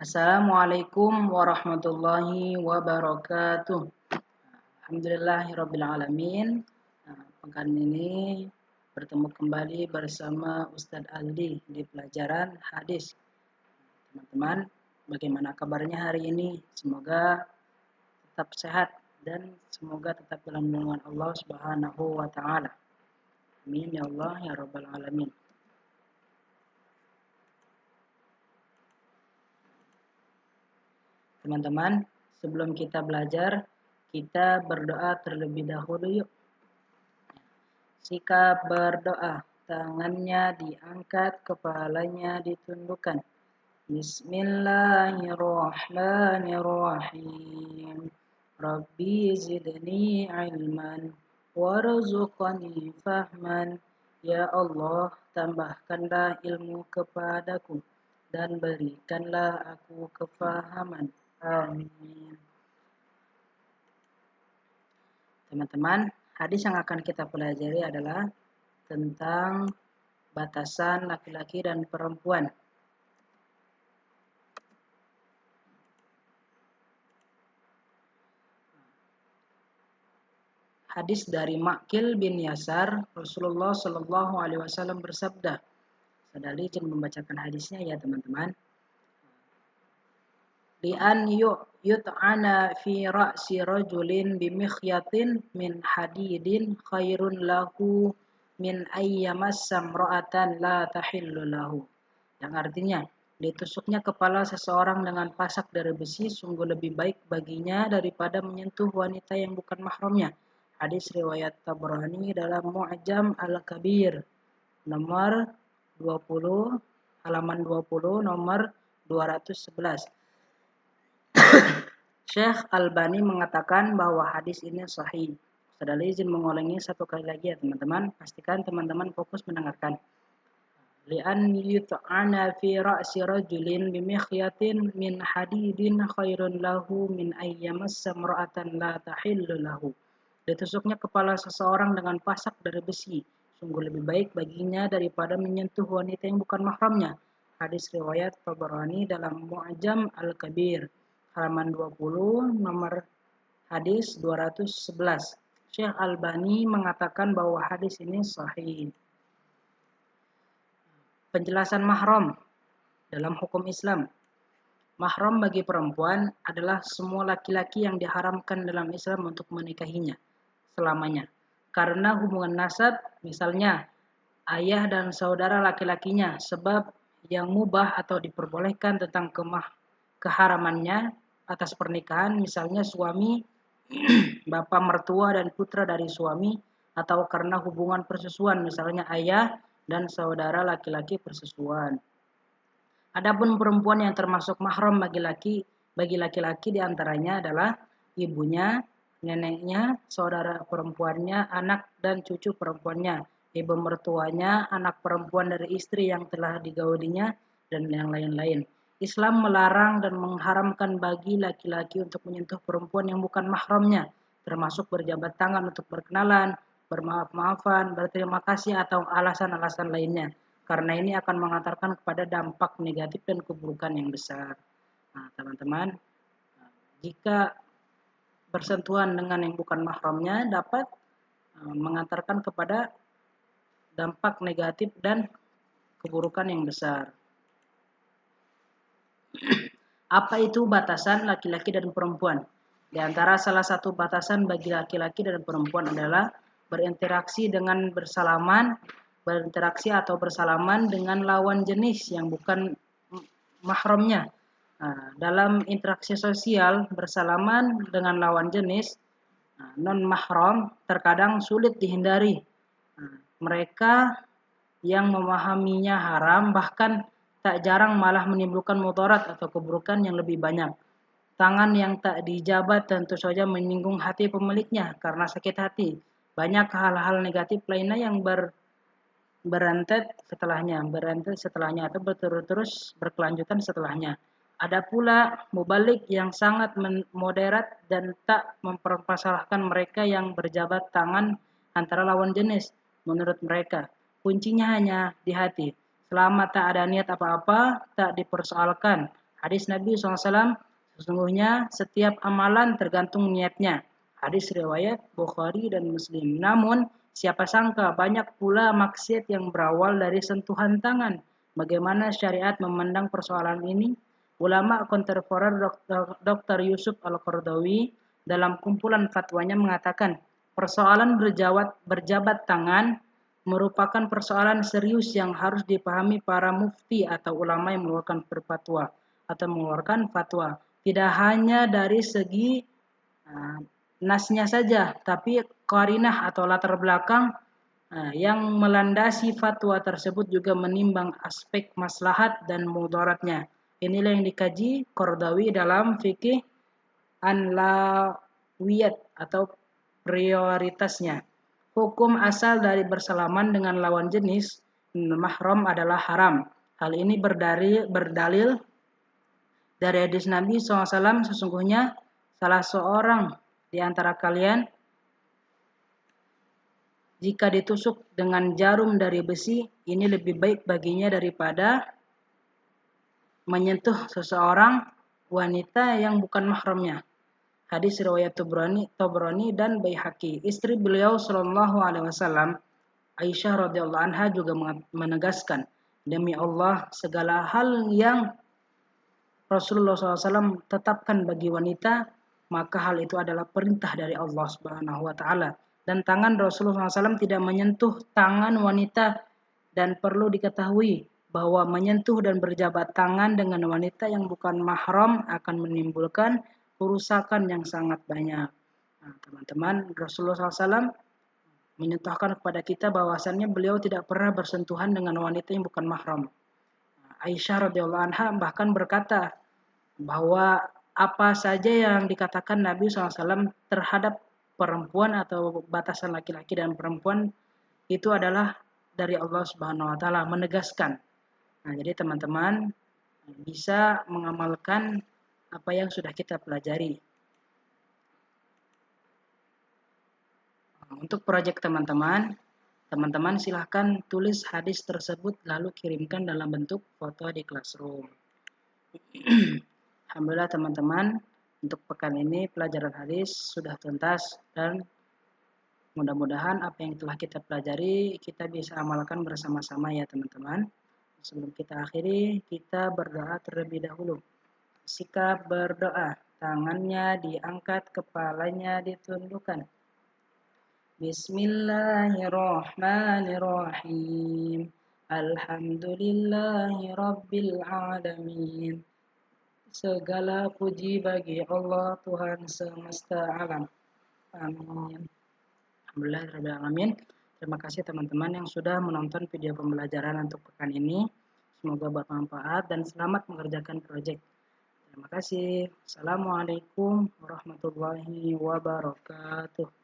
Assalamualaikum warahmatullahi wabarakatuh. Alhamdulillahirabbil alamin. Pekan ini bertemu kembali bersama Ustadz Aldi di pelajaran hadis. Teman-teman, bagaimana kabarnya hari ini? Semoga tetap sehat dan semoga tetap dalam lindungan Allah Subhanahu wa taala. Amin ya Allah ya rabbal alamin. Teman-teman, sebelum kita belajar, kita berdoa terlebih dahulu yuk. Sikap berdoa, tangannya diangkat, kepalanya ditundukkan. Bismillahirrahmanirrahim. Rabbi zidni ilman, warzuqni fahman. Ya Allah, tambahkanlah ilmu kepadaku dan berikanlah aku kefahaman. Amin. Teman-teman, hadis yang akan kita pelajari adalah tentang batasan laki-laki dan perempuan. Hadis dari Ma'qil bin Yasar, Rasulullah Shallallahu Alaihi Wasallam bersabda. Saya izin membacakan hadisnya ya teman-teman. Li'an yut'ana fi ra'si rajulin bimikhyatin min hadidin khairun lahu min ayyamassam ra'atan la tahillu lahu. Yang artinya, ditusuknya kepala seseorang dengan pasak dari besi sungguh lebih baik baginya daripada menyentuh wanita yang bukan mahramnya. Hadis riwayat Tabrani dalam Mu'jam Al-Kabir nomor 20 halaman 20 nomor 211. Syekh Albani mengatakan bahwa hadis ini sahih. Saya izin mengulangi satu kali lagi ya teman-teman. Pastikan teman-teman fokus mendengarkan. Li'an yut'ana fi ra'si rajulin bimikhyatin min hadidin khairun lahu min ayyamassa imra'atan la tahillu lahu. Ditusuknya kepala seseorang dengan pasak dari besi sungguh lebih baik baginya daripada menyentuh wanita yang bukan mahramnya. Hadis riwayat Tabrani dalam Mu'jam Al-Kabir halaman 20 nomor hadis 211. Syekh Albani mengatakan bahwa hadis ini sahih. Penjelasan mahram dalam hukum Islam. Mahram bagi perempuan adalah semua laki-laki yang diharamkan dalam Islam untuk menikahinya selamanya. Karena hubungan nasab, misalnya ayah dan saudara laki-lakinya, sebab yang mubah atau diperbolehkan tentang keharamannya atas pernikahan, misalnya suami, bapak mertua dan putra dari suami, atau karena hubungan persusuan, misalnya ayah dan saudara laki-laki persusuan. Adapun perempuan yang termasuk mahram bagi laki-laki diantaranya adalah ibunya, neneknya, saudara perempuannya, anak dan cucu perempuannya, ibu mertuanya, anak perempuan dari istri yang telah digaulinya, dan yang lain-lain. Islam melarang dan mengharamkan bagi laki-laki untuk menyentuh perempuan yang bukan mahramnya, termasuk berjabat tangan untuk berkenalan, bermaaf-maafan, berterima kasih atau alasan-alasan lainnya. Karena ini akan mengantarkan kepada dampak negatif dan keburukan yang besar. Nah, teman-teman, jika bersentuhan dengan yang bukan mahramnya dapat mengantarkan kepada dampak negatif dan keburukan yang besar. Apa itu batasan laki-laki dan perempuan? Di antara salah satu batasan bagi laki-laki dan perempuan adalah berinteraksi bersalaman dengan lawan jenis yang bukan mahramnya. Nah, dalam interaksi sosial bersalaman dengan lawan jenis non-mahram terkadang sulit dihindari. Nah, mereka yang memahaminya haram bahkan tak jarang malah menimbulkan mudarat atau keburukan yang lebih banyak. Tangan yang tak dijabat tentu saja menyinggung hati pemiliknya karena sakit hati. Banyak hal-hal negatif lainnya yang berantet setelahnya atau berturut-terus berkelanjutan setelahnya. Ada pula mubalik yang sangat moderat dan tak mempermasalahkan mereka yang berjabat tangan antara lawan jenis. Menurut mereka, kuncinya hanya di hati. Selama tak ada niat apa-apa, tak dipersoalkan. Hadis Nabi SAW, sesungguhnya setiap amalan tergantung niatnya. Hadis riwayat Bukhari dan Muslim. Namun, siapa sangka banyak pula maksiat yang berawal dari sentuhan tangan. Bagaimana syariat memandang persoalan ini? Ulama kontemporer Dr. Yusuf Al-Qaradawi dalam kumpulan fatwanya mengatakan, persoalan berjabat tangan merupakan persoalan serius yang harus dipahami para mufti atau ulama yang mengeluarkan berfatwa atau mengeluarkan fatwa. Tidak hanya dari segi nasnya saja, tapi qarinah atau latar belakang yang melandasi fatwa tersebut juga menimbang aspek maslahat dan mudaratnya. Inilah yang dikaji Qaradawi dalam fikih Anlawiyat atau prioritasnya. Hukum asal dari bersalaman dengan lawan jenis mahram adalah haram. Hal ini berdalil dari hadis Nabi SAW, sesungguhnya salah seorang di antara kalian jika ditusuk dengan jarum dari besi, ini lebih baik baginya daripada menyentuh seseorang wanita yang bukan mahramnya. Hadis riwayat Tabrani dan Baihaqi. Istri beliau Shallallahu Alaihi Wasallam, Aisyah radhiyallahu anha juga menegaskan, demi Allah segala hal yang Rasulullah SAW tetapkan bagi wanita, maka hal itu adalah perintah dari Allah Subhanahu Wa Taala. Dan tangan Rasulullah SAW tidak menyentuh tangan wanita, dan perlu diketahui bahwa menyentuh dan berjabat tangan dengan wanita yang bukan mahram akan menimbulkan kerusakan yang sangat banyak. Nah, teman-teman, Rasulullah SAW menyatakan kepada kita bahwasannya beliau tidak pernah bersentuhan dengan wanita yang bukan mahram. Aisyah radhiyallahu anha bahkan berkata bahwa apa saja yang dikatakan Nabi SAW terhadap perempuan atau batasan laki-laki dan perempuan itu adalah dari Allah Subhanahu wa taala, menegaskan. Nah, jadi teman-teman bisa mengamalkan apa yang sudah kita pelajari. Untuk proyek teman-teman silahkan tulis hadis tersebut lalu kirimkan dalam bentuk foto di Classroom. Alhamdulillah teman-teman, untuk pekan ini pelajaran hadis sudah tuntas dan mudah-mudahan apa yang telah kita pelajari kita bisa amalkan bersama-sama ya teman-teman. Sebelum kita akhiri, kita berdoa terlebih dahulu. Sikap berdoa, tangannya diangkat, kepalanya ditundukkan. Bismillahirrahmanirrahim. Alhamdulillahi Rabbil Alamin. Segala puji bagi Allah Tuhan semesta alam. Amin. Alhamdulillahirrahmanirrahim. Terima kasih teman-teman yang sudah menonton video pembelajaran untuk pekan ini. Semoga bermanfaat dan selamat mengerjakan proyek. Terima kasih. Assalamualaikum warahmatullahi wabarakatuh.